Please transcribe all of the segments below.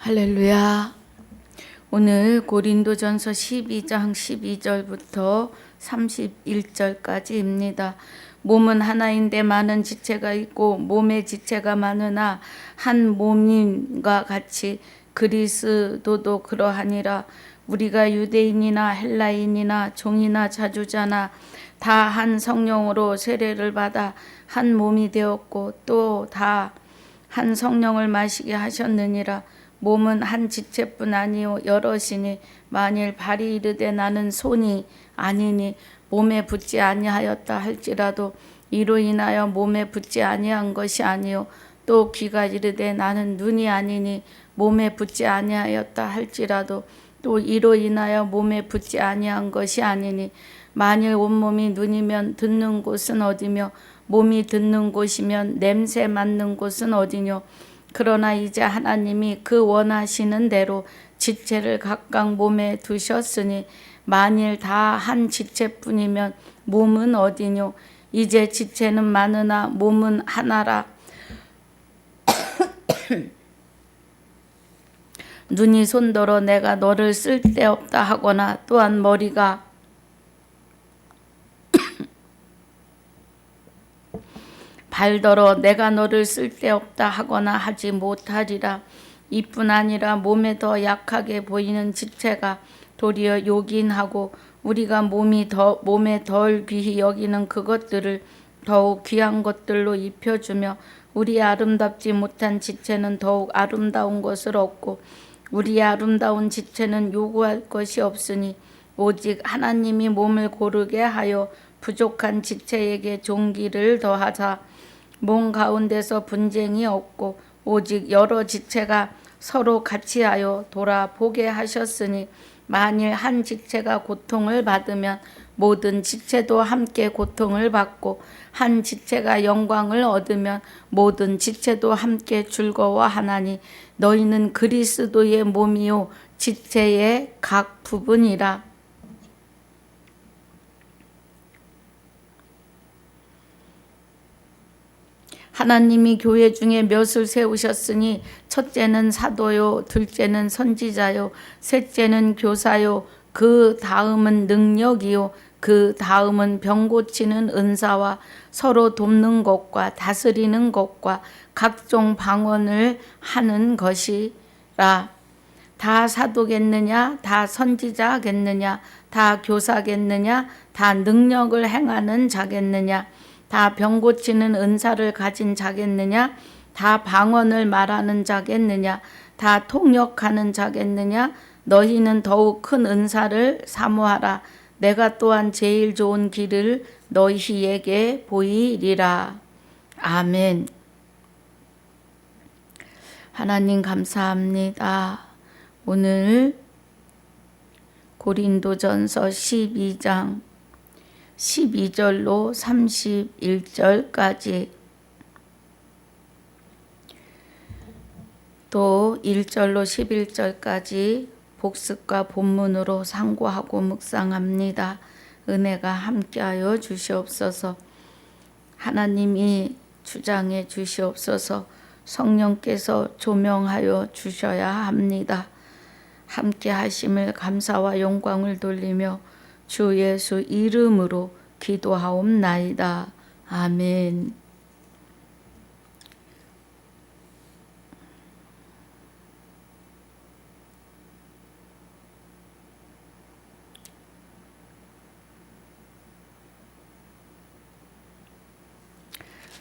할렐루야. 오늘 고린도전서 12장 12절부터 31절까지입니다. 몸은 하나인데 많은 지체가 있고 몸의 지체가 많으나 한 몸임과 같이 그리스도도 그러하니라. 우리가 유대인이나 헬라인이나 종이나 자주자나 다 한 성령으로 세례를 받아 한 몸이 되었고 또 다 한 성령을 마시게 하셨느니라. 몸은 한 지체뿐 아니요 여럿이니 만일 발이 이르되 나는 손이 아니니 몸에 붙지 아니하였다 할지라도 이로 인하여 몸에 붙지 아니한 것이 아니요 또 귀가 이르되 나는 눈이 아니니 몸에 붙지 아니하였다 할지라도 또 이로 인하여 몸에 붙지 아니한 것이 아니니 만일 온몸이 눈이면 듣는 곳은 어디며 몸이 듣는 곳이면 냄새 맡는 곳은 어디뇨. 그러나 이제 하나님이 그 원하시는 대로 지체를 각각 몸에 두셨으니 만일 다 한 지체뿐이면 몸은 어디뇨. 이제 지체는 많으나 몸은 하나라. 눈이 손더러 내가 너를 쓸데없다 하거나 또한 머리가 발더러 내가 너를 쓸데없다 하거나 하지 못하리라. 이뿐 아니라 몸에 더 약하게 보이는 지체가 도리어 요긴하고 우리가 몸에 덜 귀히 여기는 그것들을 더욱 귀한 것들로 입혀주며 우리 아름답지 못한 지체는 더욱 아름다운 것을 얻고 우리의 아름다운 지체는 요구할 것이 없으니 오직 하나님이 몸을 고르게 하여 부족한 지체에게 종기를 더하사 몸 가운데서 분쟁이 없고 오직 여러 지체가 서로 같이하여 돌아보게 하셨으니 만일 한 지체가 고통을 받으면 모든 지체도 함께 고통을 받고 한 지체가 영광을 얻으면 모든 지체도 함께 즐거워하나니 너희는 그리스도의 몸이요 지체의 각 부분이라. 하나님이 교회 중에 몇을 세우셨으니 첫째는 사도요, 둘째는 선지자요, 셋째는 교사요, 그 다음은 능력이요, 그 다음은 병 고치는 은사와 서로 돕는 것과 다스리는 것과 각종 방언을 하는 것이라. 다 사도겠느냐, 다 선지자겠느냐, 다 교사겠느냐, 다 능력을 행하는 자겠느냐, 다 병 고치는 은사를 가진 자겠느냐, 다 방언을 말하는 자겠느냐, 다 통역하는 자겠느냐. 너희는 더욱 큰 은사를 사모하라. 내가 또한 제일 좋은 길을 너희에게 보이리라. 아멘. 하나님 감사합니다. 오늘 고린도전서 12장 12절로 31절까지 또 1절로 11절까지 복습과 본문으로 상고하고 묵상합니다. 은혜가 함께하여 주시옵소서. 하나님이 주장해 주시옵소서. 성령께서 조명하여 주셔야 합니다. 함께 하심을 감사와 영광을 돌리며 주 예수 이름으로 기도하옵나이다. 아멘.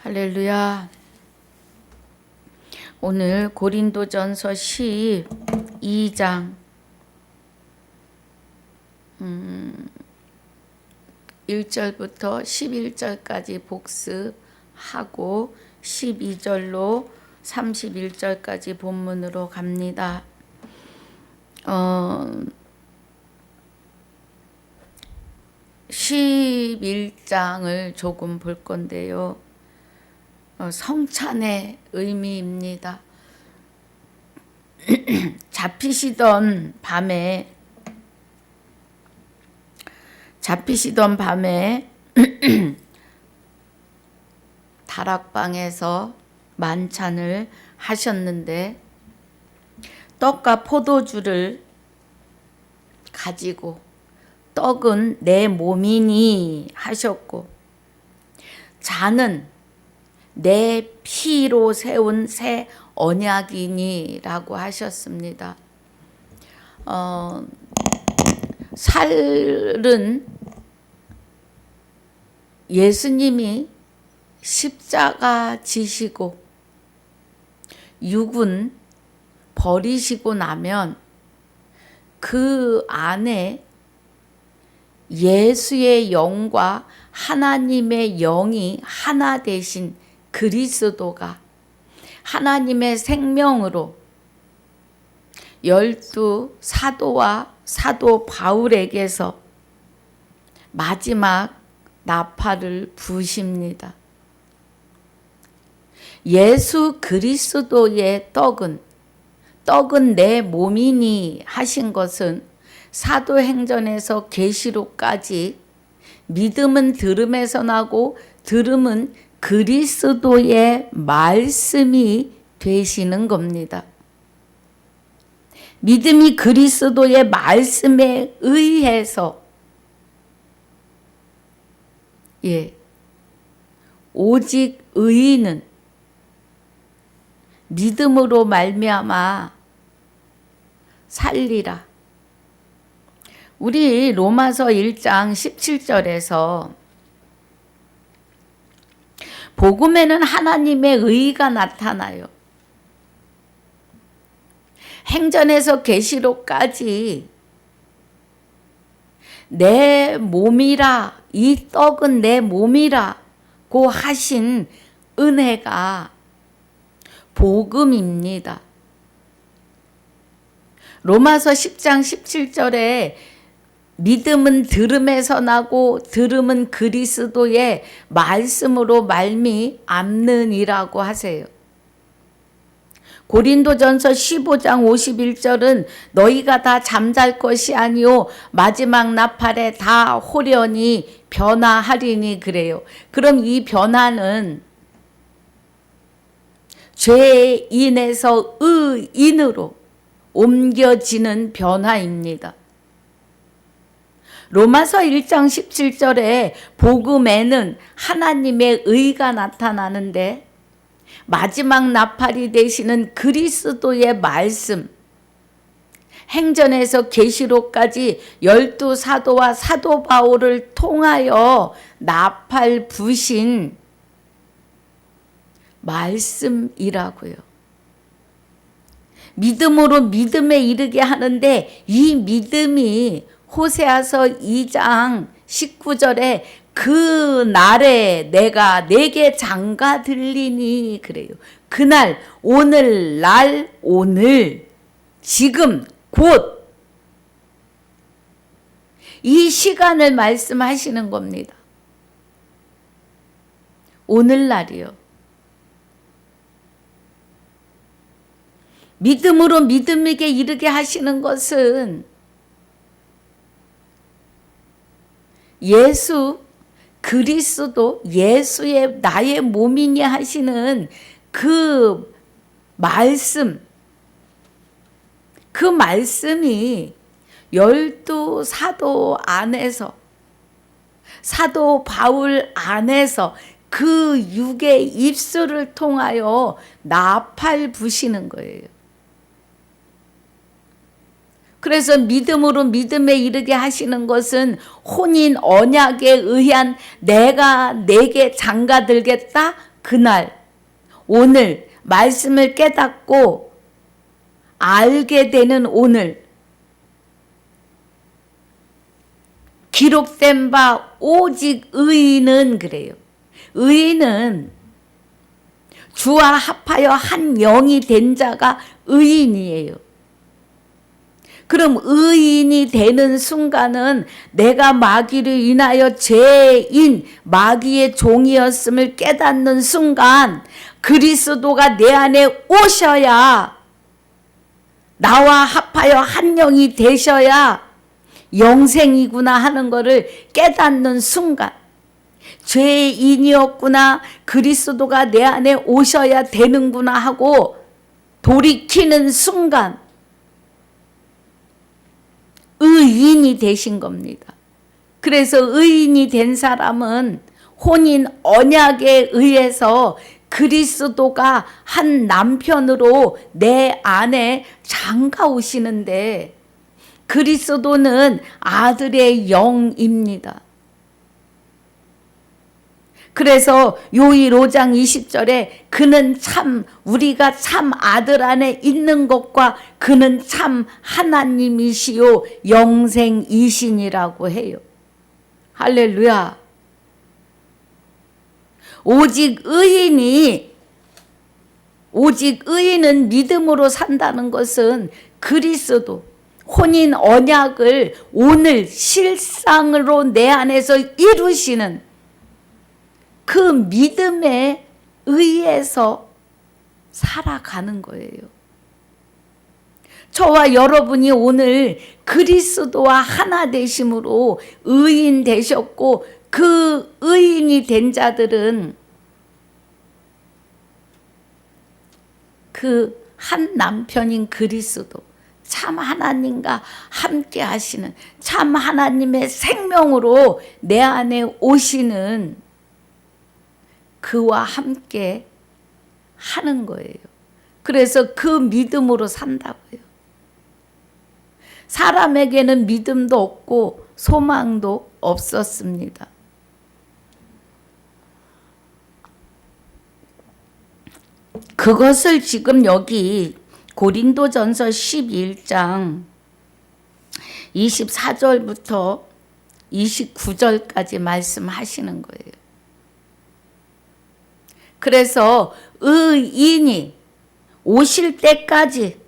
할렐루야. 오늘 고린도전서 12장 1절부터 11절까지 복습하고 12절로 31절까지 본문으로 갑니다. 11장을 조금 볼 건데요. 성찬의 의미입니다. 잡히시던 밤에 다락방에서 만찬을 하셨는데 떡과 포도주를 가지고 떡은 내 몸이니 하셨고 잔은 내 피로 세운 새 언약이니라고 하셨습니다. 살은 예수님이 십자가 지시고 육은 버리시고 나면 그 안에 예수의 영과 하나님의 영이 하나 되신 그리스도가 하나님의 생명으로 12 사도와 사도 바울에게서 마지막 나팔을 부십니다. 예수 그리스도의 떡은 내 몸이니 하신 것은 사도행전에서 계시록까지 믿음은 들음에서 나고 들음은 그리스도의 말씀이 되시는 겁니다. 믿음이 그리스도의 말씀에 의해서 오직 의인은 믿음으로 말미암아 살리라. 우리 로마서 1장 17절에서 복음에는 하나님의 의가 나타나요. 행전에서 계시록까지 내 몸이라, 이 떡은 내 몸이라고 하신 은혜가 복음입니다. 로마서 10장 17절에 믿음은 들음에서 나고 들음은 그리스도의 말씀으로 말미암느니라고 하세요. 고린도전서 15장 51절은 너희가 다 잠잘 것이 아니요 마지막 나팔에 다 호련히 변화하리니 그래요. 그럼 이 변화는 죄인에서 의인으로 옮겨지는 변화입니다. 로마서 1장 17절에 복음에는 하나님의 의가 나타나는데 마지막 나팔이 되시는 그리스도의 말씀, 행전에서 계시록까지 12 사도와 사도 바울을 통하여 나팔 부신 말씀이라고요. 믿음으로 믿음에 이르게 하는데 이 믿음이 호세아서 2장 19절에 그 날에 내가 내게 장가 들리니 그래요. 그날, 오늘날, 오늘, 지금, 곧 이 시간을 말씀하시는 겁니다. 오늘날이요. 믿음으로 믿음에게 이르게 하시는 것은 예수 그리스도 예수의 나의 몸이니 하시는 그 말씀, 그 말씀이 12 사도 안에서 사도 바울 안에서 그 육의 입술을 통하여 나팔 부시는 거예요. 그래서 믿음으로 믿음에 이르게 하시는 것은 혼인 언약에 의한 내가 내게 장가 들겠다 그날 오늘 말씀을 깨닫고 알게 되는 오늘 기록된 바 오직 의인은 그래요. 의인은 주와 합하여 한 영이 된 자가 의인이에요. 그럼 의인이 되는 순간은 내가 마귀로 인하여 죄인 마귀의 종이었음을 깨닫는 순간 그리스도가 내 안에 오셔야 나와 합하여 한 영이 되셔야 영생이구나 하는 것을 깨닫는 순간 죄인이었구나 그리스도가 내 안에 오셔야 되는구나 하고 돌이키는 순간 의인이 되신 겁니다. 그래서 의인이 된 사람은 혼인 언약에 의해서 그리스도가 한 남편으로 내 안에 장가 오시는데, 그리스도는 아들의 영입니다. 그래서 요일 5장 20절에 그는 참, 우리가 참 아들 안에 있는 것과 그는 참 하나님이시요 영생이시니라고 해요. 할렐루야. 오직 의인은 믿음으로 산다는 것은 그리스도, 혼인 언약을 오늘 실상으로 내 안에서 이루시는 그 믿음에 의해서 살아가는 거예요. 저와 여러분이 오늘 그리스도와 하나 되심으로 의인 되셨고, 그 의인이 된 자들은 그 한 남편인 그리스도, 참 하나님과 함께 하시는, 참 하나님의 생명으로 내 안에 오시는 그와 함께 하는 거예요. 그래서 그 믿음으로 산다고요. 사람에게는 믿음도 없고 소망도 없었습니다. 그것을 지금 여기 고린도전서 11장 24절부터 29절까지 말씀하시는 거예요. 그래서 의인이 오실 때까지,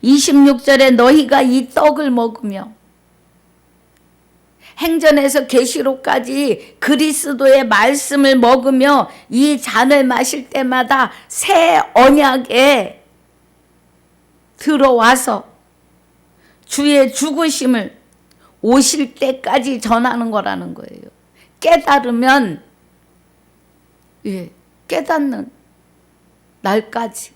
26절에 너희가 이 떡을 먹으며, 행전에서 계시록까지 그리스도의 말씀을 먹으며 이 잔을 마실 때마다 새 언약에 들어와서 주의 죽으심을 오실 때까지 전하는 거라는 거예요. 깨달으면, 깨닫는 날까지.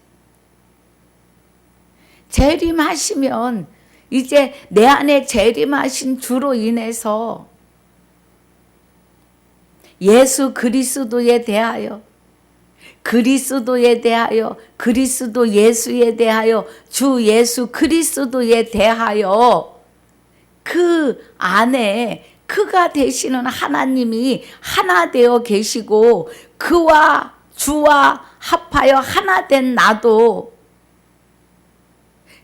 재림하시면 이제 내 안에 재림하신 주로 인해서 예수 그리스도에 대하여, 그리스도 예수에 대하여, 주 예수 그리스도에 대하여 그 안에 그가 되시는 하나님이 하나 되어 계시고, 그와 주와 합하여 하나 된 나도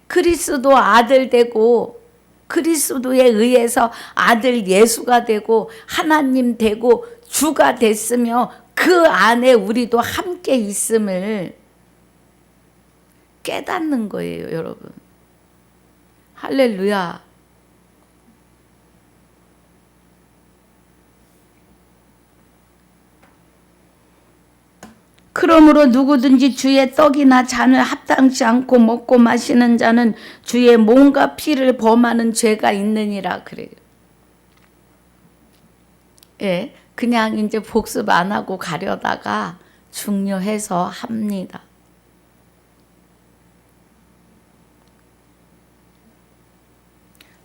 그리스도 아들 되고, 그리스도에 의해서 아들 예수가 되고 하나님 되고 주가 됐으며 그 안에 우리도 함께 있음을 깨닫는 거예요, 여러분. 할렐루야. 그러므로 누구든지 주의 떡이나 잔을 합당치 않고 먹고 마시는 자는 주의 몸과 피를 범하는 죄가 있느니라 그래요. 그냥 이제 복습 안 하고 가려다가 중요해서 합니다.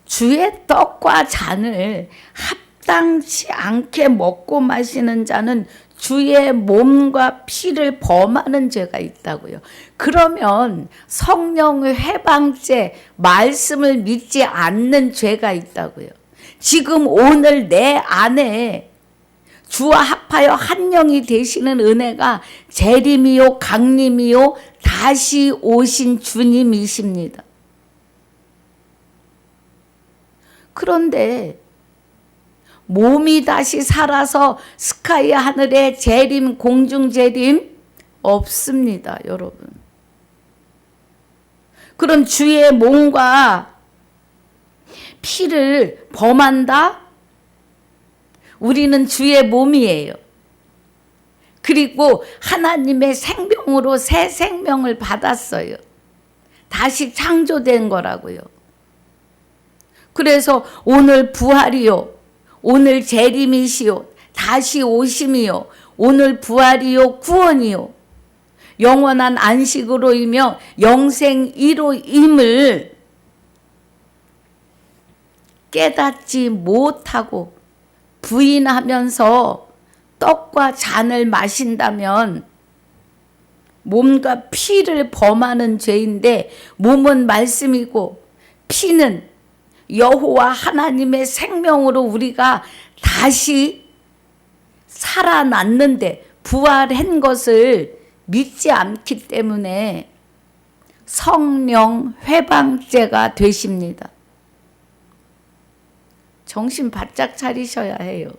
주의 떡과 잔을 합당치 않게 먹고 마시는 자는 주의 몸과 피를 범하는 죄가 있다고요. 그러면 성령의 해방죄, 말씀을 믿지 않는 죄가 있다고요. 지금 오늘 내 안에 주와 합하여 한 영이 되시는 은혜가 재림이요 강림이요 다시 오신 주님이십니다. 그런데 몸이 다시 살아서 스카이 하늘에 재림, 공중 재림 없습니다, 여러분. 그럼 주의 몸과 피를 범한다? 우리는 주의 몸이에요. 그리고 하나님의 생명으로 새 생명을 받았어요. 다시 창조된 거라고요. 그래서 오늘 부활이요, 오늘 재림이시요, 다시 오심이요, 오늘 부활이요, 구원이요, 영원한 안식으로이며 영생이로임을 깨닫지 못하고 부인하면서 떡과 잔을 마신다면 몸과 피를 범하는 죄인데, 몸은 말씀이고 피는 여호와 하나님의 생명으로 우리가 다시 살아났는데 부활한 것을 믿지 않기 때문에 성령 회방죄가 되십니다. 정신 바짝 차리셔야 해요.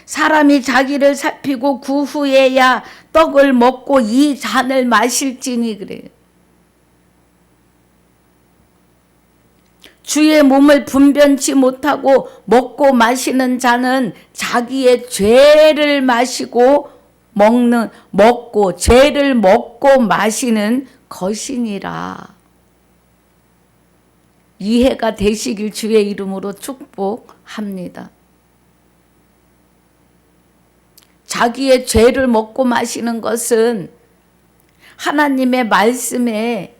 사람이 자기를 살피고 그 후에야 떡을 먹고 이 잔을 마실지니 그래요. 주의 몸을 분변치 못하고 먹고 마시는 자는 자기의 죄를 마시고 먹고 죄를 먹고 마시는 것이니라. 이해가 되시길 주의 이름으로 축복합니다. 자기의 죄를 먹고 마시는 것은 하나님의 말씀에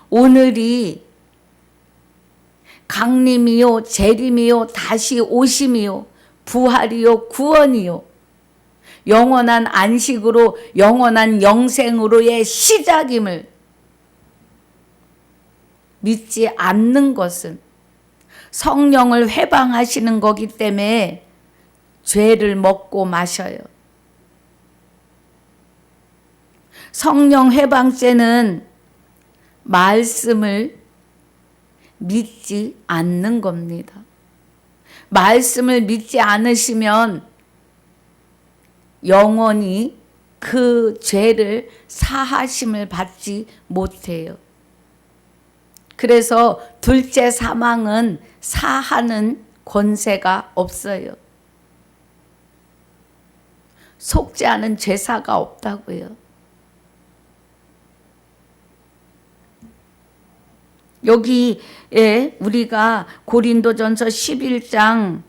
오늘이 강림이요 재림이요 다시 오심이요 부활이요 구원이요 영원한 안식으로 영원한 영생으로의 시작임을 믿지 않는 것은 성령을 회방하시는 거기 때문에 죄를 먹고 마셔요. 성령 회방죄는 말씀을 믿지 않는 겁니다. 말씀을 믿지 않으시면 영원히 그 죄를 사하심을 받지 못해요. 그래서 둘째 사망은 사하는 권세가 없어요. 속지 않은 죄사가 없다고요. 여기에 우리가 고린도전서 11장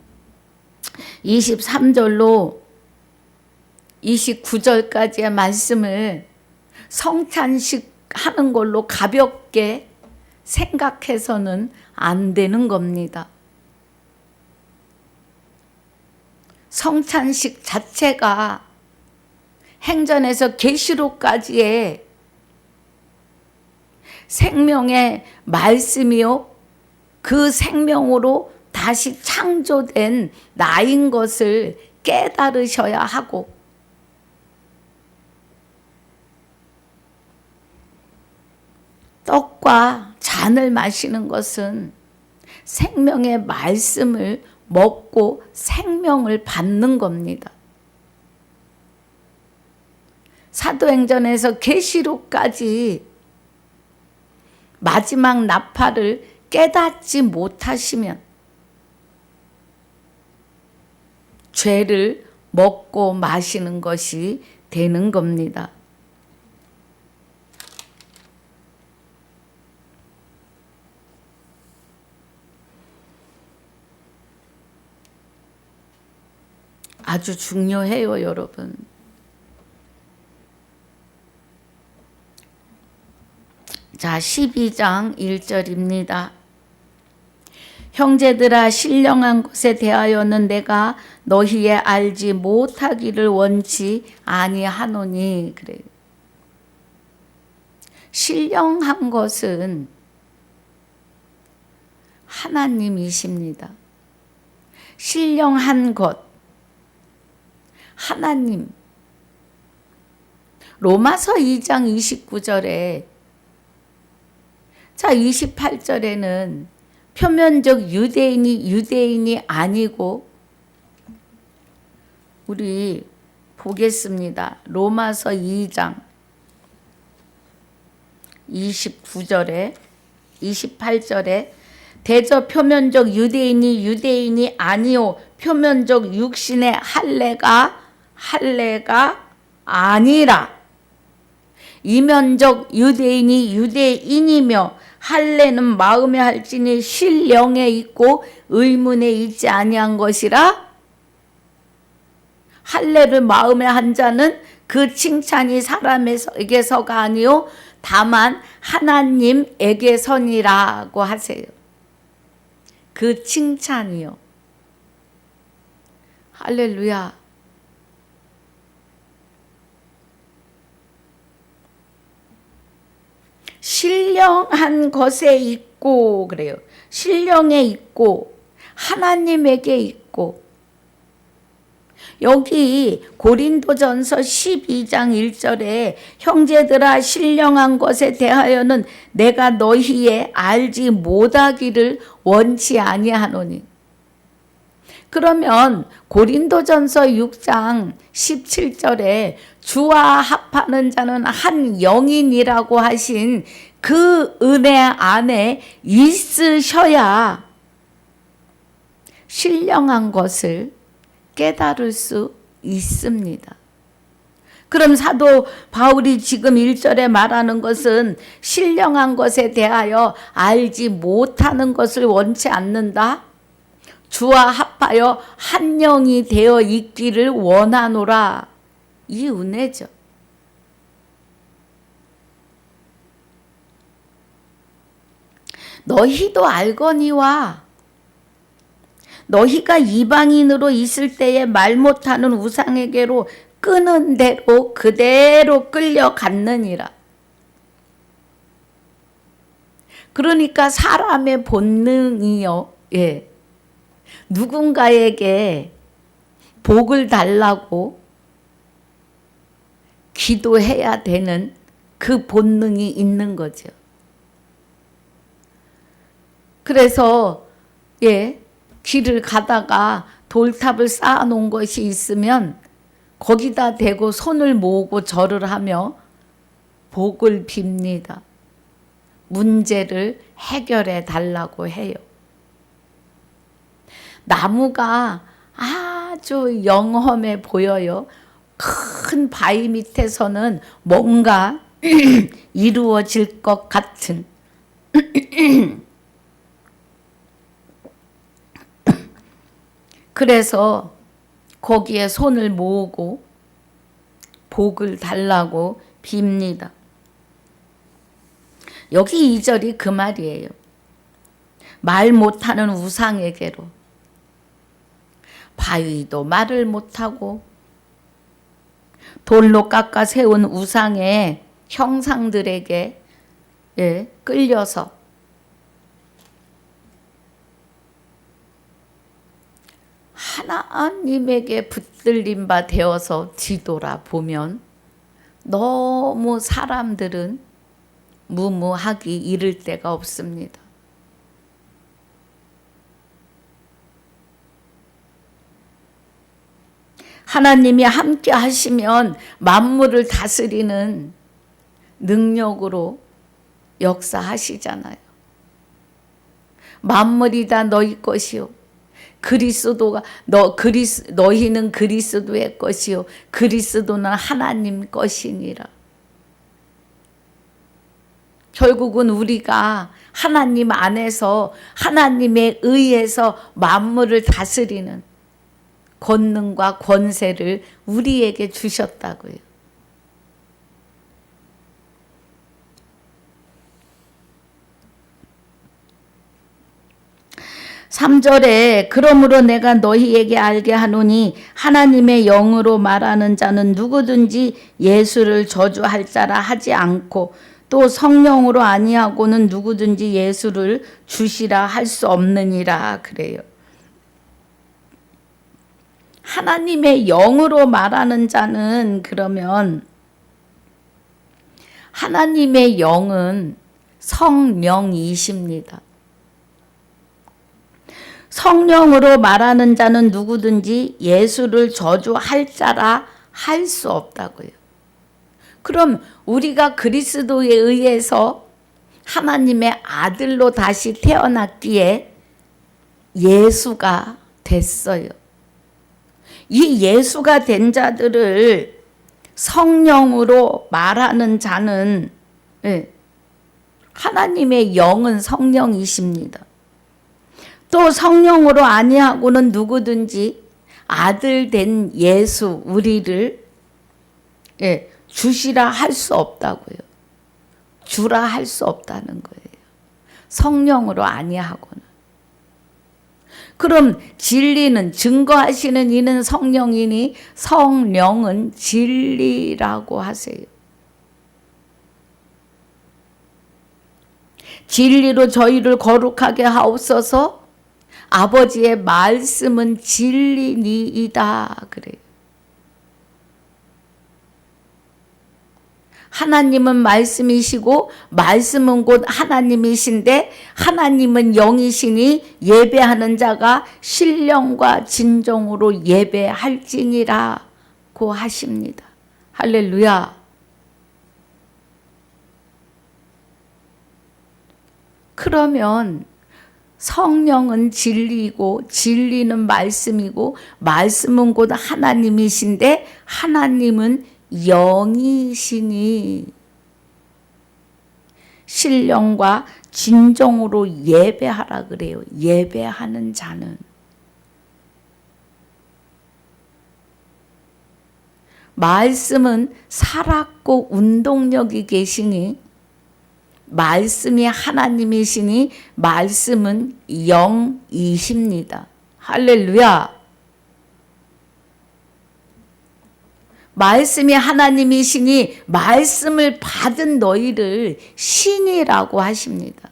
23절로 29절까지의 말씀을 성찬식 하는 걸로 가볍게 생각해서는 안 되는 겁니다. 성찬식 자체가 행전에서 계시록까지의 생명의 말씀이요 그 생명으로 다시 창조된 나인 것을 깨달으셔야 하고, 떡과 잔을 마시는 것은 생명의 말씀을 먹고 생명을 받는 겁니다. 사도행전에서 계시록까지 마지막 나팔을 깨닫지 못하시면 죄를 먹고 마시는 것이 되는 겁니다. 아주 중요해요, 여러분. 자, 12장 1절입니다. 형제들아, 신령한 것에 대하여는 내가 너희의 알지 못하기를 원치 아니하노니. 그래요. 신령한 것은 하나님이십니다. 신령한 것, 하나님. 로마서 2장 29절에, 자 28절에는 표면적 유대인이 아니고, 우리 보겠습니다. 로마서 2장 29절에 28절에 대저 표면적 유대인이 아니요 표면적 육신의 할례가 아니라 이면적 유대인이며 할례는 마음에 할지니 신령에 있고 의문에 있지 아니한 것이라. 할례를 마음에 한 자는 그 칭찬이 사람에게서가 아니요 다만 하나님에게서니라고 하세요. 그 칭찬이요. 할렐루야. 신령한 것에 있고 그래요. 신령에 있고 하나님에게 있고. 여기 고린도전서 12장 1절에 형제들아 신령한 것에 대하여는 내가 너희에 알지 못하기를 원치 아니하노니. 그러면 고린도전서 6장 17절에 주와 합하는 자는 한 영이니라고 하신 그 은혜 안에 있으셔야 신령한 것을 깨달을 수 있습니다. 그럼 사도 바울이 지금 1절에 말하는 것은 신령한 것에 대하여 알지 못하는 것을 원치 않는다. 주와 합하여 한 영이 되어 있기를 원하노라. 이 은혜죠. 너희도 알거니와 너희가 이방인으로 있을 때에 말 못하는 우상에게로 끄는 대로 그대로 끌려갔느니라. 그러니까 사람의 본능이요. 예. 누군가에게 복을 달라고 기도해야 되는 그 본능이 있는 거죠. 그래서 길을 가다가 돌탑을 쌓아놓은 것이 있으면 거기다 대고 손을 모으고 절을 하며 복을 빕니다. 문제를 해결해 달라고 해요. 나무가 아주 영험해 보여요. 큰 바위 밑에서는 뭔가 이루어질 것 같은 그래서 거기에 손을 모으고 복을 달라고 빕니다. 여기 2절이 그 말이에요. 말 못하는 우상에게로. 바위도 말을 못하고 돌로 깎아 세운 우상의 형상들에게 끌려서 하나님에게 붙들림 바 되어서 뒤돌아보면 너무 사람들은 무무하기 이를 데가 없습니다. 하나님이 함께 하시면 만물을 다스리는 능력으로 역사하시잖아요. 만물이 다 너희 것이요. 너희는 그리스도의 것이요. 그리스도는 하나님 것이니라. 결국은 우리가 하나님 안에서 하나님에 의해서 만물을 다스리는 권능과 권세를 우리에게 주셨다고요. 3절에 그러므로 내가 너희에게 알게 하노니 하나님의 영으로 말하는 자는 누구든지 예수를 저주할 자라 하지 않고 또 성령으로 아니하고는 누구든지 예수를 주시라 할 수 없느니라 그래요. 하나님의 영으로 말하는 자는 그러면 하나님의 영은 성령이십니다. 성령으로 말하는 자는 누구든지 예수를 저주할 자라 할 수 없다고요. 그럼 우리가 그리스도에 의해서 하나님의 아들로 다시 태어났기에 예수가 됐어요. 이 예수가 된 자들을 성령으로 말하는 자는 하나님의 영은 성령이십니다. 또 성령으로 아니하고는 누구든지 아들 된 예수 우리를 주시라 할 수 없다고요. 주라 할 수 없다는 거예요. 성령으로 아니하고는. 그럼 진리는 증거하시는 이는 성령이니 성령은 진리라고 하세요. 진리로 저희를 거룩하게 하옵소서. 아버지의 말씀은 진리니이다 그래요. 하나님은 말씀이시고 말씀은 곧 하나님이신데 하나님은 영이시니 예배하는 자가 신령과 진정으로 예배할지니라고 하십니다. 할렐루야. 그러면 성령은 진리이고 진리는 말씀이고 말씀은 곧 하나님이신데 하나님은 영이시니 신령과 진정으로 예배하라 그래요. 예배하는 자는. 말씀은 살았고 운동력이 계시니 말씀이 하나님이시니 말씀은 영이십니다. 할렐루야. 말씀이 하나님이시니 말씀을 받은 너희를 신이라고 하십니다.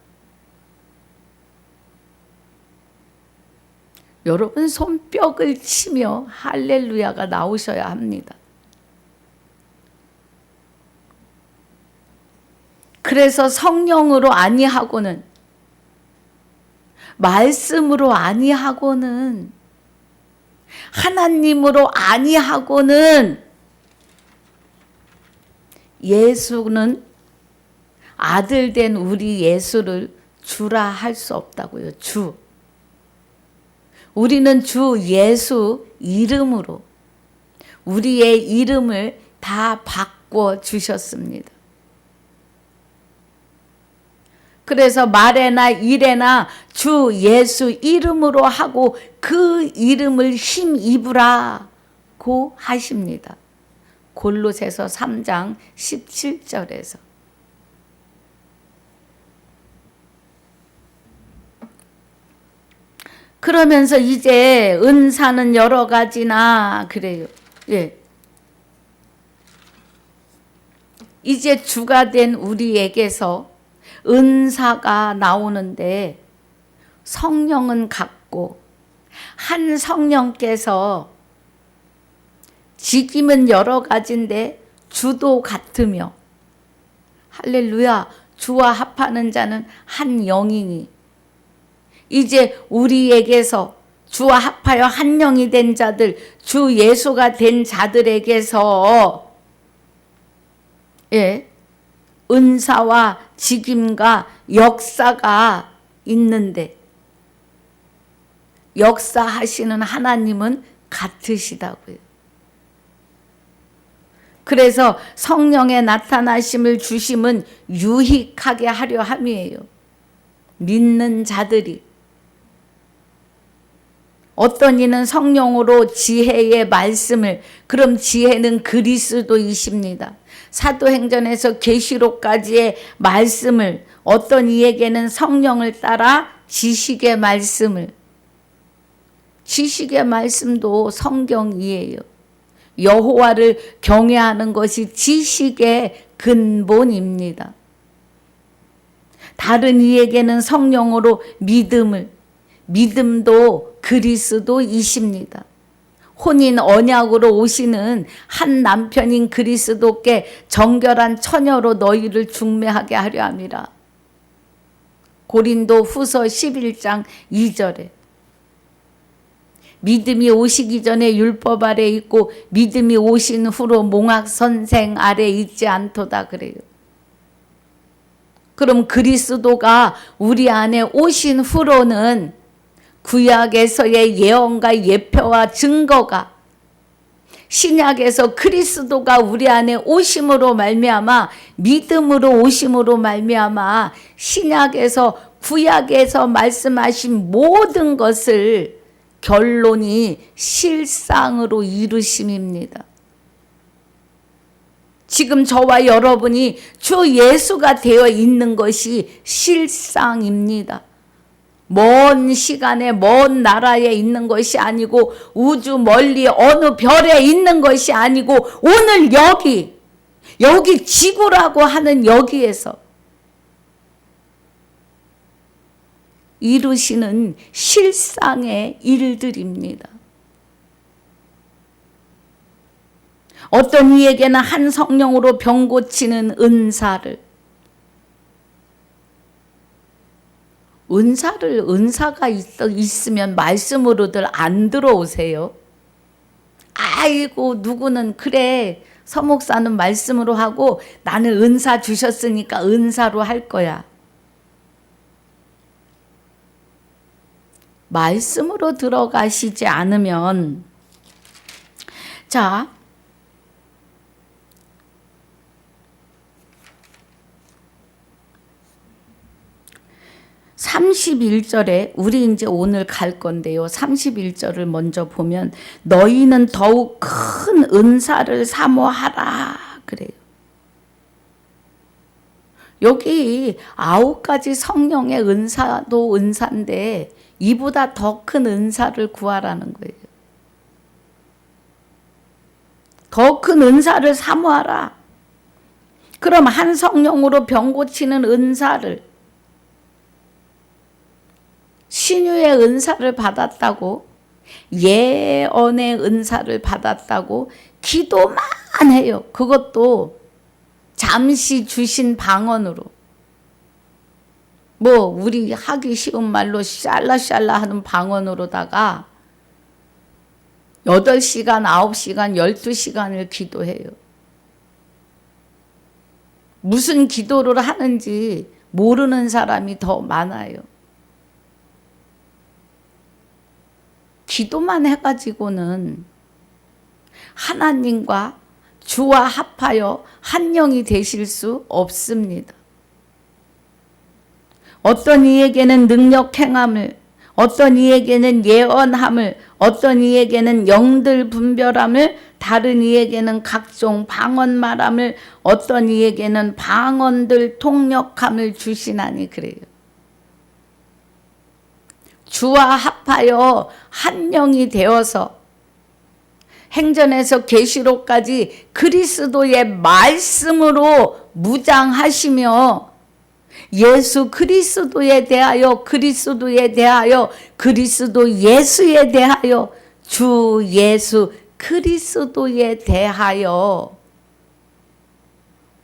여러분 손뼉을 치며 할렐루야가 나오셔야 합니다. 그래서 성령으로 아니하고는 말씀으로 아니하고는 하나님으로 아니하고는 예수는 아들 된 우리 예수를 주라 할 수 없다고요. 주. 우리는 주 예수 이름으로 우리의 이름을 다 바꿔 주셨습니다. 그래서 말에나 일에나 주 예수 이름으로 하고 그 이름을 힘입으라고 하십니다. 골로새서 3장 17절에서. 그러면서 이제 은사는 여러 가지나 그래요. 이제 주가 된 우리에게서 은사가 나오는데 성령은 같고 한 성령께서 직임은 여러 가지인데 주도 같으며 할렐루야 주와 합하는 자는 한 영이니 이제 우리에게서 주와 합하여 한 영이 된 자들 주 예수가 된 자들에게서 은사와 직임과 역사가 있는데 역사하시는 하나님은 같으시다고요. 그래서 성령의 나타나심을 주심은 유익하게 하려 함이에요. 믿는 자들이. 어떤 이는 성령으로 지혜의 말씀을, 그럼 지혜는 그리스도이십니다. 사도행전에서 계시록까지의 말씀을, 어떤 이에게는 성령을 따라 지식의 말씀을, 지식의 말씀도 성경이에요. 여호와를 경외하는 것이 지식의 근본입니다. 다른 이에게는 성령으로 믿음을, 믿음도 그리스도이십니다. 혼인 언약으로 오시는 한 남편인 그리스도께 정결한 처녀로 너희를 중매하게 하려 함이라. 고린도 후서 11장 2절에 믿음이 오시기 전에 율법 아래 있고 믿음이 오신 후로 몽학 선생 아래 있지 않도다 그래요. 그럼 그리스도가 우리 안에 오신 후로는 구약에서의 예언과 예표와 증거가 신약에서 그리스도가 우리 안에 오심으로 말미암아 믿음으로 오심으로 말미암아 신약에서 구약에서 말씀하신 모든 것을 결론이 실상으로 이루심입니다. 지금 저와 여러분이 주 예수가 되어 있는 것이 실상입니다. 먼 시간에 먼 나라에 있는 것이 아니고 우주 멀리 어느 별에 있는 것이 아니고 오늘 여기 지구라고 하는 여기에서 이루시는 실상의 일들입니다. 어떤 이에게는 한 성령으로 병 고치는 은사가 있으면 말씀으로들 안 들어오세요. 아이고 누구는 그래 서목사는 말씀으로 하고 나는 은사 주셨으니까 은사로 할 거야. 말씀으로 들어가시지 않으면 자 31절에 우리 이제 오늘 갈 건데요. 31절을 먼저 보면 너희는 더욱 큰 은사를 사모하라 그래요. 여기 9가지 성령의 은사도 은사인데 이보다 더 큰 은사를 구하라는 거예요. 더 큰 은사를 사모하라. 그럼 한 성령으로 병 고치는 은사를 신유의 은사를 받았다고 예언의 은사를 받았다고 기도만 해요. 그것도 잠시 주신 방언으로 뭐 우리 하기 쉬운 말로 샬라샬라 하는 방언으로다가 8시간, 9시간, 12시간을 기도해요. 무슨 기도를 하는지 모르는 사람이 더 많아요. 기도만 해가지고는 하나님과 주와 합하여 한 영이 되실 수 없습니다. 어떤 이에게는 능력 행함을, 어떤 이에게는 예언함을, 어떤 이에게는 영들 분별함을, 다른 이에게는 각종 방언 말함을, 어떤 이에게는 방언들 통역함을 주시나니 그래요. 주와 합하여 한 영이 되어서 행전에서 계시록까지 그리스도의 말씀으로 무장하시며 예수 그리스도에 대하여 그리스도 예수에 대하여 주 예수 그리스도에 대하여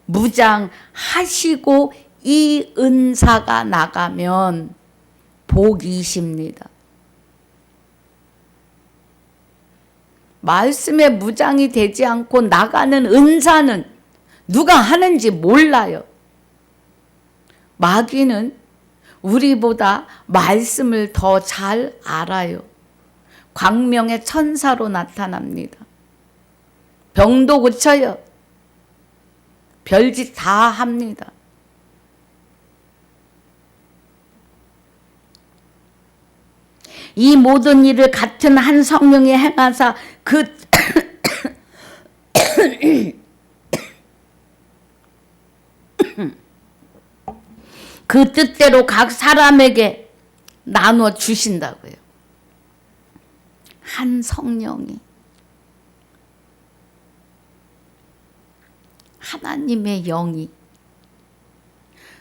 무장하시고 이 은사가 나가면 복이십니다. 말씀에 무장이 되지 않고 나가는 은사는 누가 하는지 몰라요. 마귀는 우리보다 말씀을 더 잘 알아요. 광명의 천사로 나타납니다. 병도 고쳐요. 별짓 다 합니다. 이 모든 일을 같은 한 성령이 행하사 그 뜻대로 각 사람에게 나눠 주신다고요. 한 성령이 하나님의 영이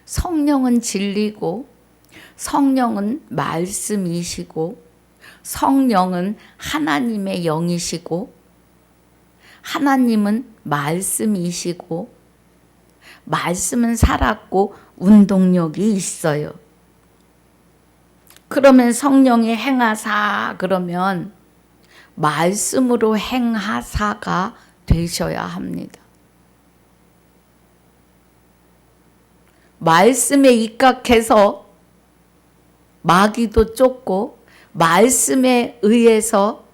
성령은 진리고 성령은 말씀이시고 성령은 하나님의 영이시고 하나님은 말씀이시고 말씀은 살았고 운동력이 있어요. 그러면 성령이 행하사 그러면 말씀으로 행하사가 되셔야 합니다. 말씀에 입각해서 마귀도 쫓고 말씀에 의해서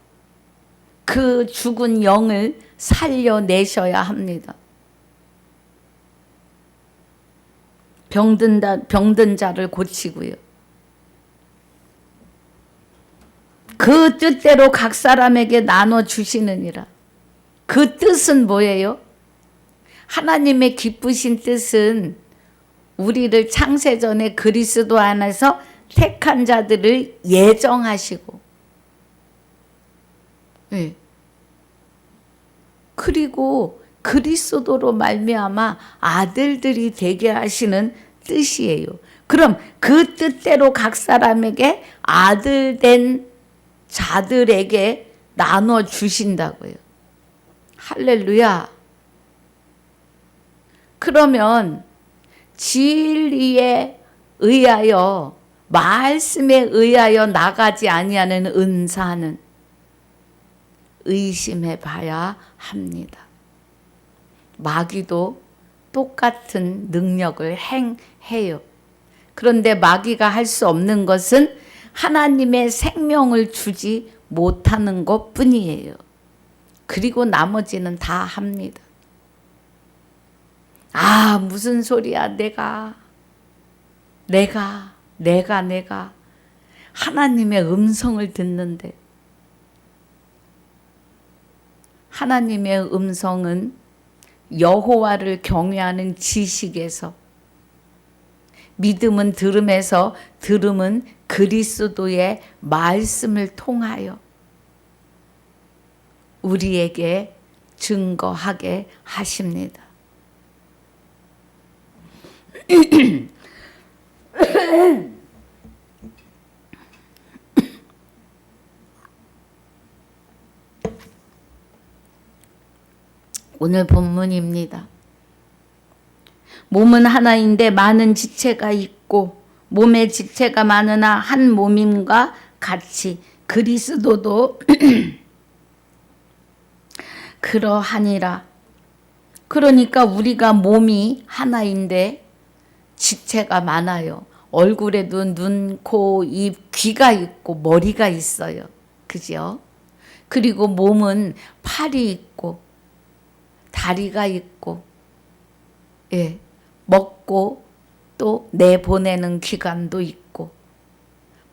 그 죽은 영을 살려내셔야 합니다. 병든 자를 고치고요. 그 뜻대로 각 사람에게 나눠 주시느니라. 그 뜻은 뭐예요? 하나님의 기쁘신 뜻은 우리를 창세전에 그리스도 안에서 택한 자들을 예정하시고, 네. 그리고 그리스도로 말미암아 아들들이 되게 하시는 뜻이에요. 그럼 그 뜻대로 각 사람에게 아들 된 자들에게 나눠 주신다고요. 할렐루야. 그러면 진리에 의하여, 말씀에 의하여 나가지 아니하는 은사는 의심해 봐야 합니다. 마귀도 똑같은 능력을 행해요. 그런데 마귀가 할 수 없는 것은 하나님의 생명을 주지 못하는 것 뿐이에요. 그리고 나머지는 다 합니다. 아, 무슨 소리야. 내가 하나님의 음성을 듣는데, 하나님의 음성은 여호와를 경외하는 지식에서, 믿음은 들음에서, 들음은 그리스도의 말씀을 통하여 우리에게 증거하게 하십니다. 오늘 본문입니다. 몸은 하나인데 많은 지체가 있고 몸의 지체가 많으나 한 몸임과 같이 그리스도도 그러하니라. 그러니까 우리가 몸이 하나인데 지체가 많아요. 얼굴에도 눈, 코, 입, 귀가 있고 머리가 있어요. 그죠? 그리고 몸은 팔이 있고 다리가 있고, 예, 먹고 또 내보내는 기관도 있고,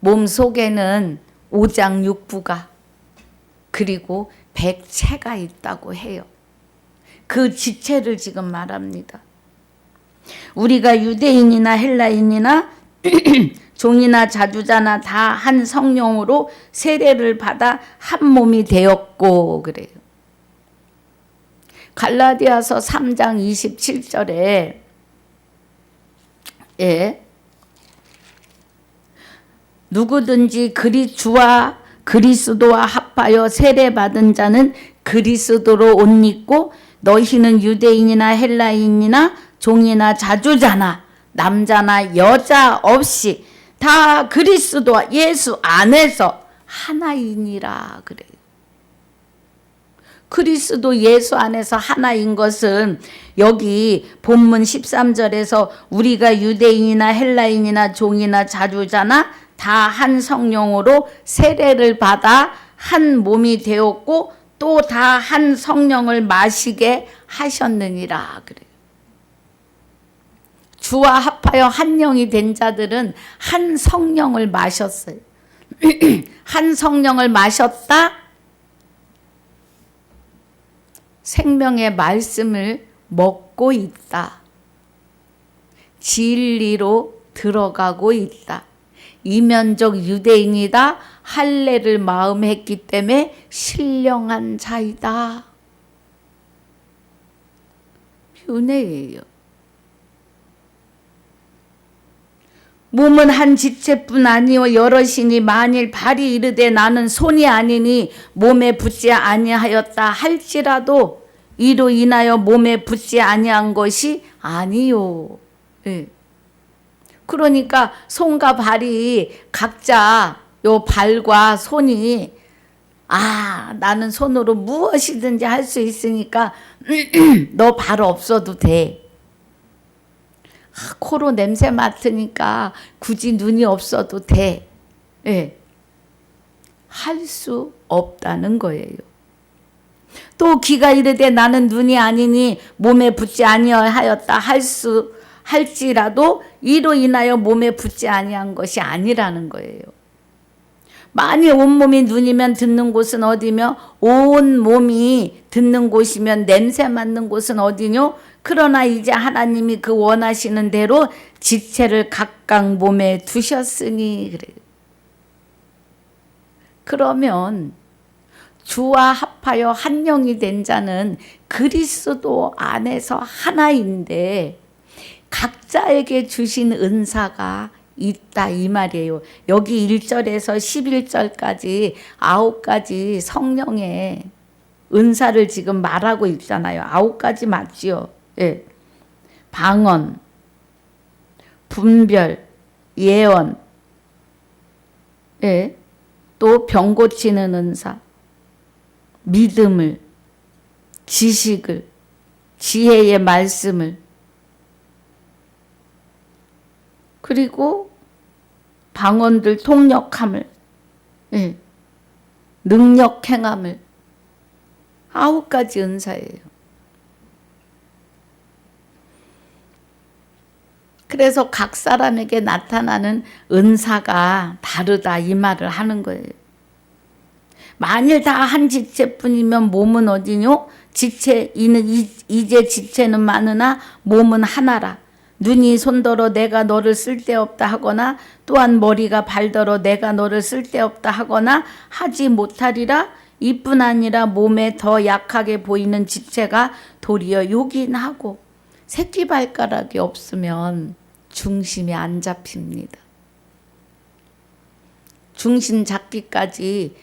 몸 속에는 오장육부가 그리고 백체가 있다고 해요. 그 지체를 지금 말합니다. 우리가 유대인이나 헬라인이나 종이나 자주자나 다 한 성령으로 세례를 받아 한 몸이 되었고 그래요. 갈라디아서 3장 27절에 누구든지 주와 그리스도와 합하여 세례받은 자는 그리스도로 옷 입고 너희는 유대인이나 헬라인이나 종이나 자주자나 남자나 여자 없이 다 그리스도와 예수 안에서 하나이니라 그래요. 그리스도 예수 안에서 하나인 것은 여기 본문 13절에서 우리가 유대인이나 헬라인이나 종이나 자주자나 다 한 성령으로 세례를 받아 한 몸이 되었고 또 다 한 성령을 마시게 하셨느니라 그래요. 주와 합하여 한 영이 된 자들은 한 성령을 마셨어요. 한 성령을 마셨다. 생명의 말씀을 먹고 있다. 진리로 들어가고 있다. 이면적 유대인이다. 할례를 마음했기 때문에 신령한 자이다. 은혜예요. 몸은 한 지체뿐 아니요 여럿이니 만일 발이 이르되 나는 손이 아니니 몸에 붙지 아니하였다 할지라도 이로 인하여 몸에 붙지 아니한 것이 아니요. 네. 그러니까 손과 발이 각자 요 발과 손이 나는 손으로 무엇이든지 할 수 있으니까 너 발 없어도 돼. 코로 냄새 맡으니까 굳이 눈이 없어도 돼. 예. 할 수 없다는 거예요. 또 귀가 이르되 나는 눈이 아니니 몸에 붙지 아니하였다 할지라도 이로 인하여 몸에 붙지 아니한 것이 아니라는 거예요. 만일 온몸이 눈이면 듣는 곳은 어디며 온 몸이 듣는 곳이면 냄새 맡는 곳은 어디뇨? 그러나 이제 하나님이 그 원하시는 대로 지체를 각각 몸에 두셨으니 그래요. 그러면 주와 합하여 한 영이 된 자는 그리스도 안에서 하나인데 각자에게 주신 은사가 있다 이 말이에요. 여기 1절에서 11절까지 9가지 성령의 은사를 지금 말하고 있잖아요. 9가지 맞지요. 예. 방언, 분별, 예언, 예. 또 병 고치는 은사, 믿음을, 지식을, 지혜의 말씀을, 그리고 방언들 통역함을, 예. 능력 행함을, 9가지 은사예요. 그래서 각 사람에게 나타나는 은사가 다르다 이 말을 하는 거예요. 만일 다 한 지체뿐이면 몸은 어디뇨? 이제 지체는 많으나 몸은 하나라. 눈이 손더러 내가 너를 쓸데없다 하거나 또한 머리가 발더러 내가 너를 쓸데없다 하거나 하지 못하리라. 이뿐 아니라 몸에 더 약하게 보이는 지체가 도리어 요긴하고 새끼발가락이 없으면 중심이 안 잡힙니다. 중심 잡기까지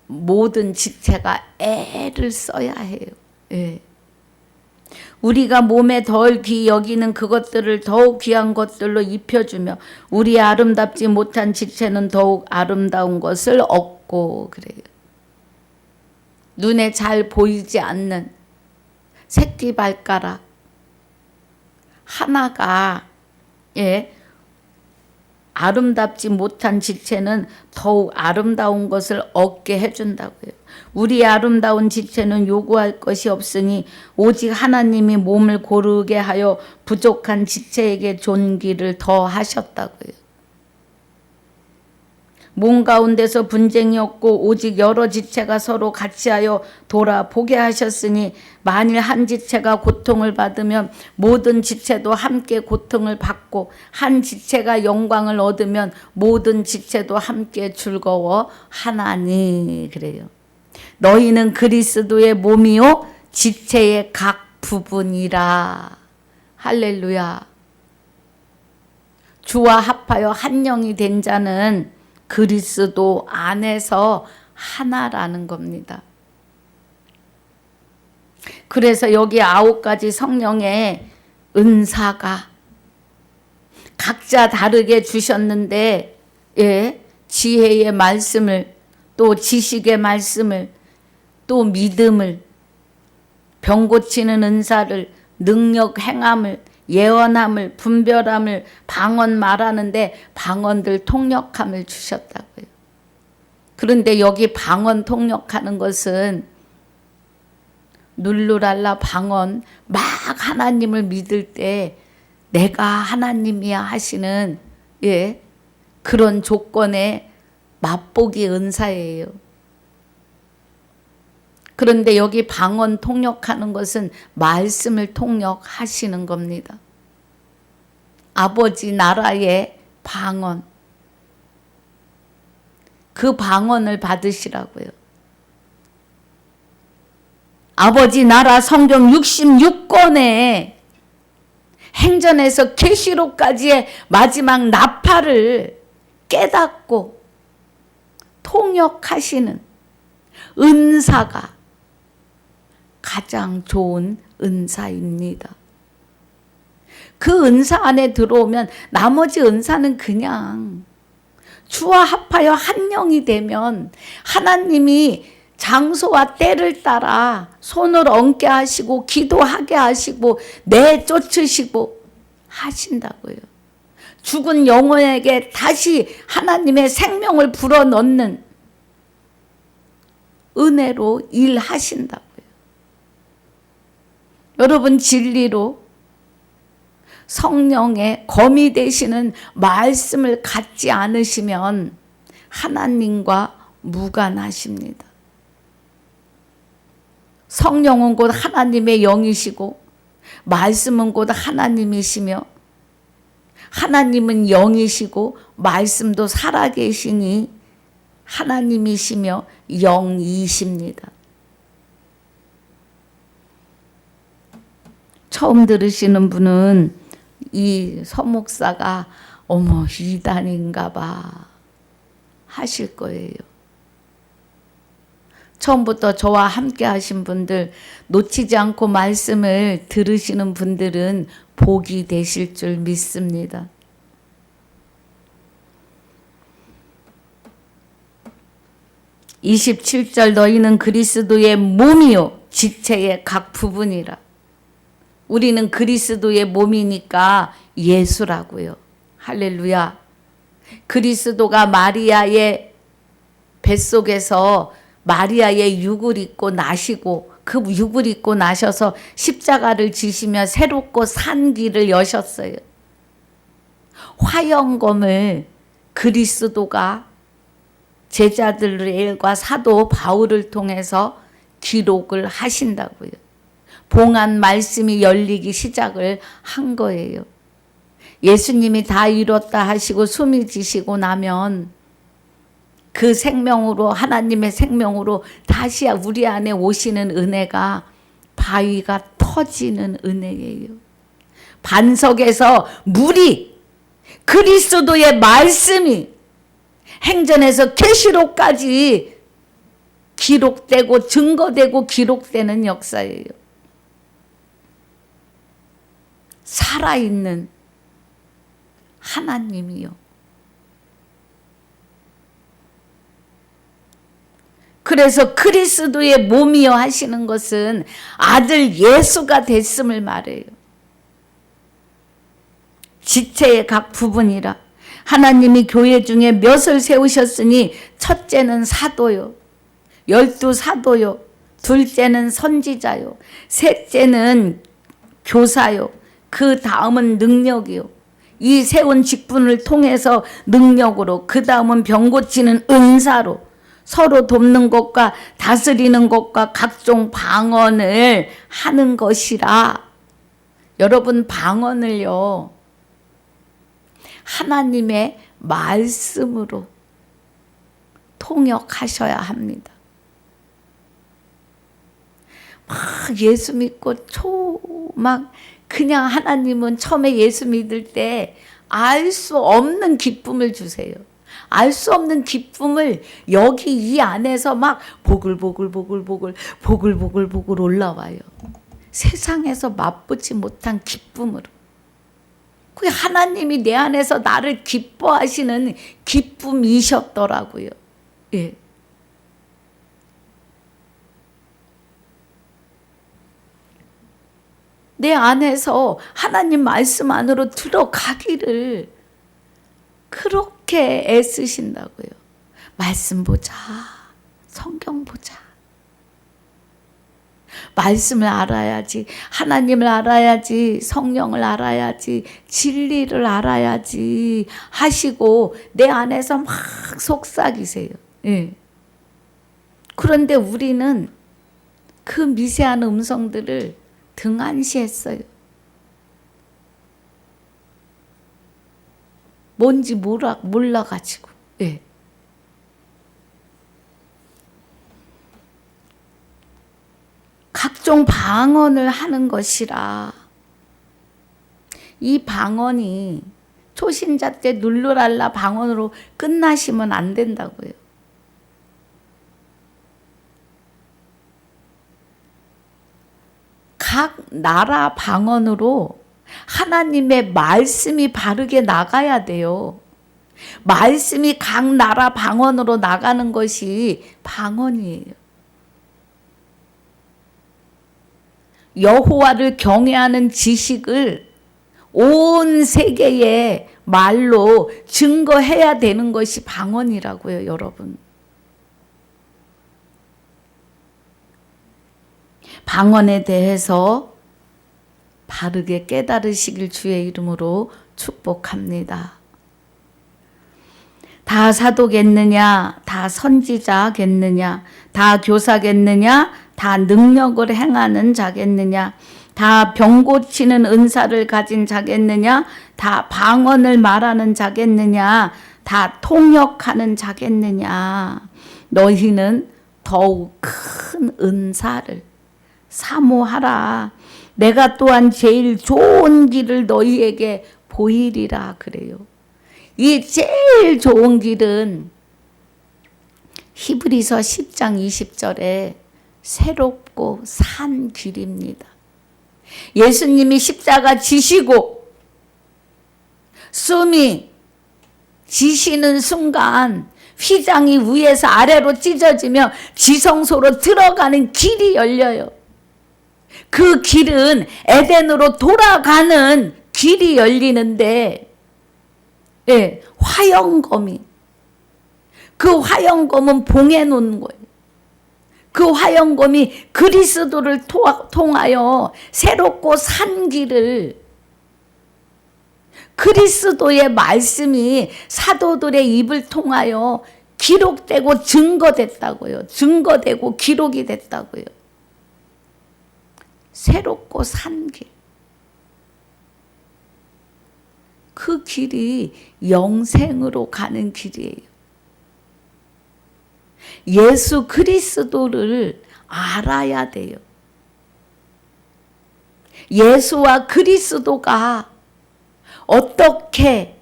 모든 지체가 애를 써야 해요. 예. 우리가 몸에 덜 귀 여기는 그것들을 더욱 귀한 것들로 입혀주며 우리 아름답지 못한 지체는 더욱 아름다운 것을 얻고 그래요. 눈에 잘 보이지 않는 새끼발가락 하나가 예, 아름답지 못한 지체는 더욱 아름다운 것을 얻게 해준다고요. 우리 아름다운 지체는 요구할 것이 없으니 오직 하나님이 몸을 고르게 하여 부족한 지체에게 존귀를 더 하셨다고요. 몸 가운데서 분쟁이 없고 오직 여러 지체가 서로 같이하여 돌아보게 하셨으니 만일 한 지체가 고통을 받으면 모든 지체도 함께 고통을 받고 한 지체가 영광을 얻으면 모든 지체도 함께 즐거워하나니 그래요. 너희는 그리스도의 몸이요 지체의 각 부분이라. 할렐루야. 주와 합하여 한 영이 된 자는 그리스도 안에서 하나라는 겁니다. 그래서 여기 9가지 성령의 은사가 각자 다르게 주셨는데 예, 지혜의 말씀을 또 지식의 말씀을 또 믿음을 병 고치는 은사를 능력 행함을 예언함을 분별함을 방언 말하는데 방언들 통역함을 주셨다고요. 그런데 여기 방언 통역하는 것은 룰루랄라 방언 막 하나님을 믿을 때 내가 하나님이야 하시는 예, 그런 조건의 맛보기 은사예요. 그런데 여기 방언 통역하는 것은 말씀을 통역하시는 겁니다. 아버지 나라의 방언, 그 방언을 받으시라고요. 아버지 나라 성경 66권에 행전에서 계시록까지의 마지막 나팔을 깨닫고 통역하시는 은사가 가장 좋은 은사입니다. 그 은사 안에 들어오면 나머지 은사는 그냥 주와 합하여 한 영이 되면 하나님이 장소와 때를 따라 손을 얹게 하시고 기도하게 하시고 내쫓으시고 하신다고요. 죽은 영혼에게 다시 하나님의 생명을 불어넣는 은혜로 일하신다고요. 여러분 진리로 성령의 검이 되시는 말씀을 갖지 않으시면 하나님과 무관하십니다. 성령은 곧 하나님의 영이시고 말씀은 곧 하나님이시며 하나님은 영이시고 말씀도 살아계시니 하나님이시며 영이십니다. 처음 들으시는 분은 이 서목사가 어머 이단인가 봐 하실 거예요. 처음부터 저와 함께 하신 분들, 놓치지 않고 말씀을 들으시는 분들은 복이 되실 줄 믿습니다. (27절) 너희는 그리스도의 몸이요 지체의 각 부분이라. 우리는 그리스도의 몸이니까 예수라고요. 할렐루야. 그리스도가 마리아의 뱃속에서 마리아의 육을 입고 나시고 그 육을 입고 나셔서 십자가를 지시며 새롭고 산 길을 여셨어요. 화영검을 그리스도가 제자들과 사도 바울을 통해서 기록을 하신다고요. 봉한 말씀이 열리기 시작을 한 거예요. 예수님이 다 이뤘다 하시고 숨이 지시고 나면 그 생명으로 하나님의 생명으로 다시 우리 안에 오시는 은혜가 바위가 터지는 은혜예요. 반석에서 물이 그리스도의 말씀이 행전에서 계시록까지 기록되고 증거되고 기록되는 역사예요. 살아있는 하나님이요. 그래서 그리스도의 몸이요 하시는 것은 아들 예수가 됐음을 말해요. 지체의 각 부분이라. 하나님이 교회 중에 몇을 세우셨으니 첫째는 사도요, 12사도요, 둘째는 선지자요, 셋째는 교사요, 그 다음은 능력이요. 이 세운 직분을 통해서 능력으로, 그 다음은 병 고치는 은사로, 서로 돕는 것과 다스리는 것과 각종 방언을 하는 것이라. 여러분, 방언을요 하나님의 말씀으로 통역하셔야 합니다. 막 예수 믿고 막 그냥 하나님은 처음에 예수 믿을 때 알 수 없는 기쁨을 주세요. 알 수 없는 기쁨을 여기 이 안에서 막 보글보글 올라와요. 세상에서 맛보지 못한 기쁨으로. 그게 하나님이 내 안에서 나를 기뻐하시는 기쁨이셨더라고요. 예. 내 안에서 하나님 말씀 안으로 들어가기를 그렇게 애쓰신다고요. 말씀 보자. 성경 보자. 말씀을 알아야지. 하나님을 알아야지. 성령을 알아야지. 진리를 알아야지 하시고 내 안에서 막 속삭이세요. 예. 그런데 우리는 그 미세한 음성들을 등한시했어요. 뭔지 몰라가지고. 예. 각종 방언을 하는 것이라. 이 방언이 초신자 때 눌루랄라 방언으로 끝나시면 안 된다고요. 각 나라 방언으로 하나님의 말씀이 바르게 나가야 돼요. 말씀이 각 나라 방언으로 나가는 것이 방언이에요. 여호와를 경외하는 지식을 온 세계의 말로 증거해야 되는 것이 방언이라고요, 여러분. 방언에 대해서 바르게 깨달으시길 주의 이름으로 축복합니다. 다 사도겠느냐? 다 선지자겠느냐? 다 교사겠느냐? 다 능력을 행하는 자겠느냐? 다 병 고치는 은사를 가진 자겠느냐? 다 방언을 말하는 자겠느냐? 다 통역하는 자겠느냐? 너희는 더욱 큰 은사를 사모하라. 내가 또한 제일 좋은 길을 너희에게 보이리라 그래요. 이 제일 좋은 길은 히브리서 10장 20절에 새롭고 산 길입니다. 예수님이 십자가 지시고 숨이 지시는 순간 휘장이 위에서 아래로 찢어지며 지성소로 들어가는 길이 열려요. 그 길은 에덴으로 돌아가는 길이 열리는데, 예, 화영검이, 그 화영검은 봉해 놓은 거예요. 그 화영검이 그리스도를 통하여 새롭고 산 길을, 그리스도의 말씀이 사도들의 입을 통하여 기록되고 증거됐다고요. 증거되고 기록이 됐다고요. 새롭고 산 길. 그 길이 영생으로 가는 길이에요. 예수 그리스도를 알아야 돼요. 예수와 그리스도가 어떻게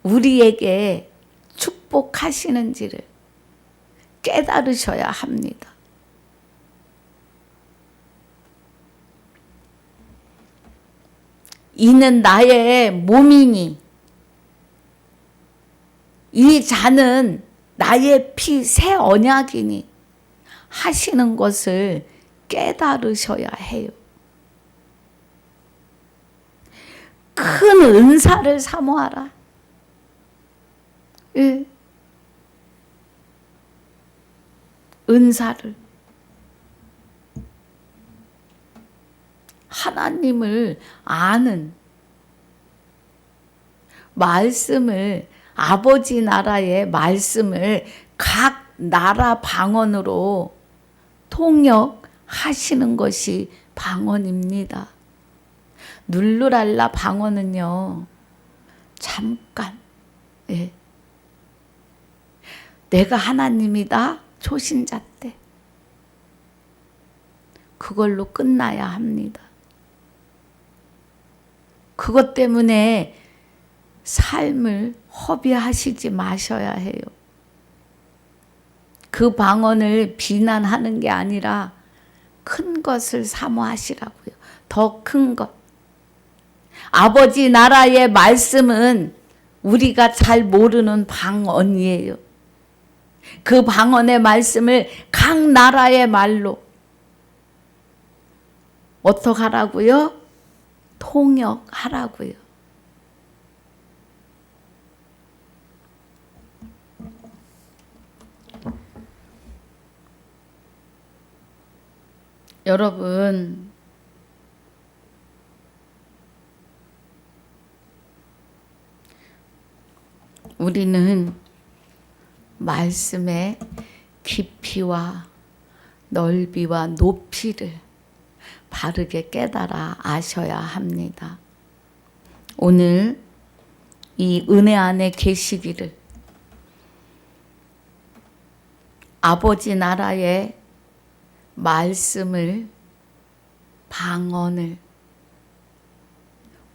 우리에게 축복하시는지를 깨달으셔야 합니다. 이는 나의 몸이니 이 잔은 나의 피 새 언약이니 하시는 것을 깨달으셔야 해요. 큰 은사를 사모하라. 예. 은사를. 하나님을 아는 말씀을, 아버지 나라의 말씀을 각 나라 방언으로 통역하시는 것이 방언입니다. 눌루랄라 방언은요, 잠깐, 예. 내가 하나님이다 초신자 때 그걸로 끝나야 합니다. 그것 때문에 삶을 허비하시지 마셔야 해요. 그 방언을 비난하는 게 아니라 큰 것을 사모하시라고요. 더 큰 것. 아버지 나라의 말씀은 우리가 잘 모르는 방언이에요. 그 방언의 말씀을 각 나라의 말로 어떻게 하라고요? 통역하라고요. 여러분, 우리는 말씀의 깊이와 넓이와 높이를 바르게 깨달아 아셔야 합니다. 오늘 이 은혜 안에 계시기를, 아버지 나라의 말씀을, 방언을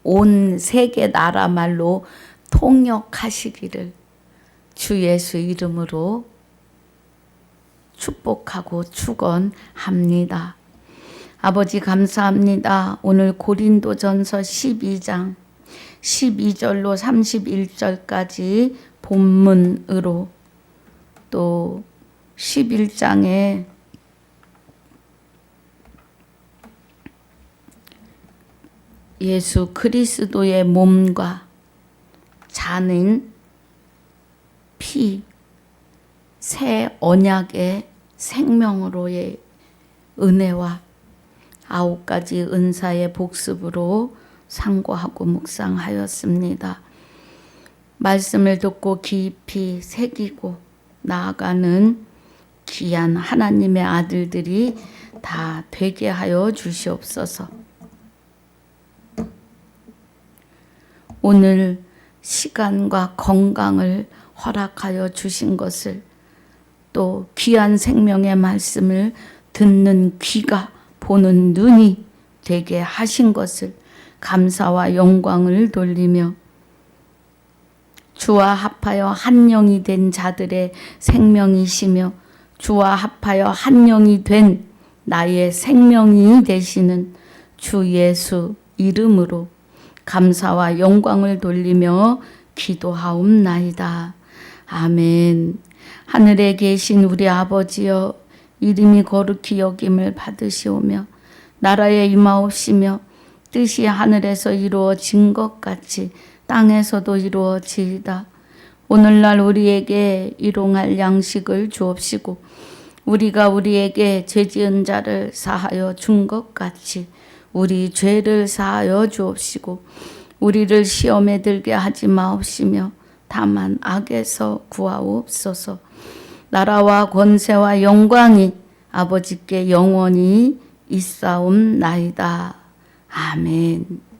온 세계 나라 말로 통역하시기를 주 예수 이름으로 축복하고 축원합니다. 아버지 감사합니다. 오늘 고린도전서 12장 12절로 31절까지 본문으로, 또 11장에 예수 그리스도의 몸과 잔인 피, 새 언약의 생명으로의 은혜와 9가지 은사의 복습으로 상고하고 묵상하였습니다. 말씀을 듣고 깊이 새기고 나아가는 귀한 하나님의 아들들이 다 되게 하여 주시옵소서. 오늘 시간과 건강을 허락하여 주신 것을, 또 귀한 생명의 말씀을 듣는 귀가 보는 눈이 되게 하신 것을 감사와 영광을 돌리며, 주와 합하여 한 영이 된 자들의 생명이시며 주와 합하여 한 영이 된 나의 생명이 되시는 주 예수 이름으로 감사와 영광을 돌리며 기도하옵나이다. 아멘. 하늘에 계신 우리 아버지여, 이름이 거룩히 여김을 받으시오며 나라에 임하옵시며 뜻이 하늘에서 이루어진 것 같이 땅에서도 이루어지이다. 오늘날 우리에게 일용할 양식을 주옵시고 우리가 우리에게 죄지은 자를 사하여 준 것 같이 우리 죄를 사하여 주옵시고 우리를 시험에 들게 하지 마옵시며 다만 악에서 구하옵소서. 나라와 권세와 영광이 아버지께 영원히 있사옵나이다. 아멘.